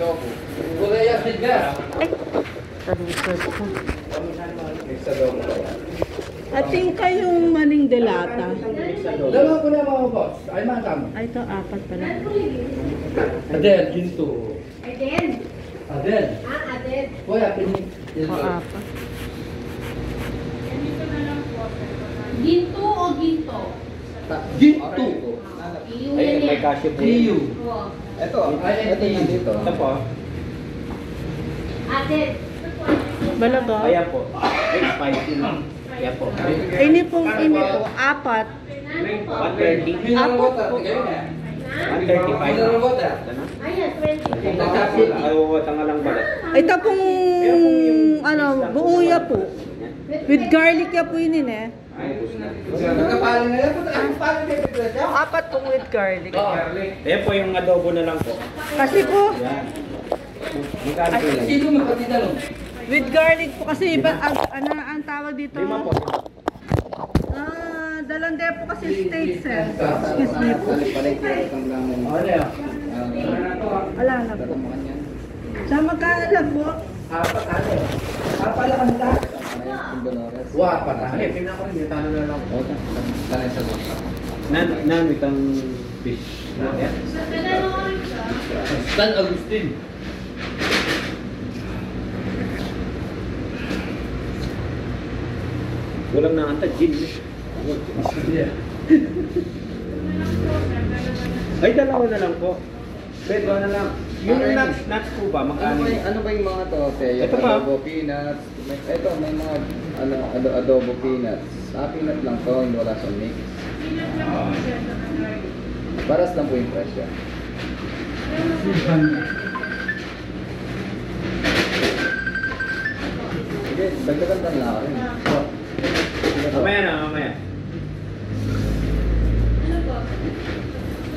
adobo. Kulay yan, bigas. Ay, talusot ko. Mix adobo. Ating kayong maling delata. Dalawa ko na mga boss. Ay, mga kamo. Ay, ito, apat pala. Adel, ginto. Aden. Adel. Aden. Kuya, pinig. O, apat. Ginto o ginto? Ginto. Iyo Ay, yan may yan. cashew po. Tiyo. Oo. Ito, Ay, ito ito. nandito. Ito po. Aden. Balaga. Ayan po. Ay, spicy lang. Ayan po. Ini po, apat. 130. Mineral water. 135. Mineral water. Ayan, 20. Ay, nga lang balat. Ito pong, ano, buuya po. With garlic ya po yun eh. Ay, bus na. Nagkapalo na yan. Ang palo na yung Apat pong with garlic. Ayan po yung adobo na lang po. Kasi po, Yan. Magkano po lang? Sino magkatinanong? with garlic po kasi iba, ang tawag dito. 5 po. Dalande po kasi states eh. Excuse me po. Ano yan? Wala na po. Sa magkano lang po? Apat ano? Apat lang ang lahat. Wah, patay. Tingnan ko rin, yung talo na lang. Namit ang fish. Yan. San Agustin. Walang nakanta, gin. Ay, dalawa na lang po. Pedro na lang. Yung nuts po ba? Magkano? Ano ba yung mga to? Yung Ito pa. adobo peanuts. Ito, may mga adobo peanuts. Peanut lang to, hindi wala sa mix. Paras lang po yung presyo. Sige, dagdagan lang ako rin. Mamaya na, mamaya.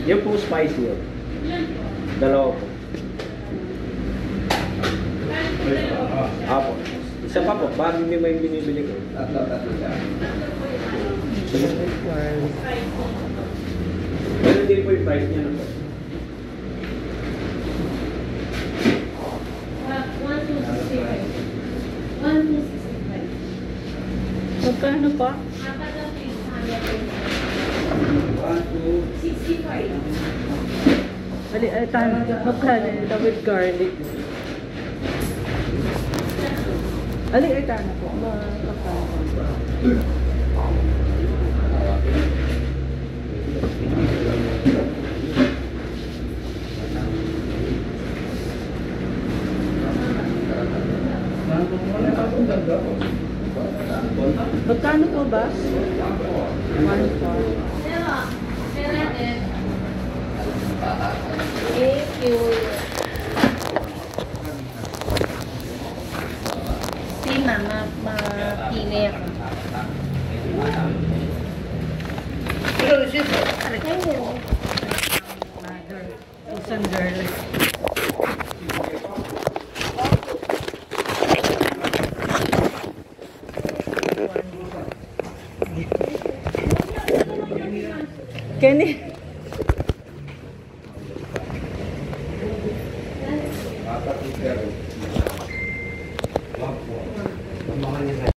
Yung po spicy yun. Dalawa po. Apo. Isa pa po, bago hindi mo yung binibili ko. Tatlo siya. Pero hindi po yung price niya na po. 1,265. Magkano pa? Apat na 365. Ali, ay, tayo. Magkano ito with garlic? Ali, ay, tayo po. Magkano? Magkano po ba? 1,400. Thank you. Si mama, mapili ako. Ayun. Mother, Susan Garlic. Kenny.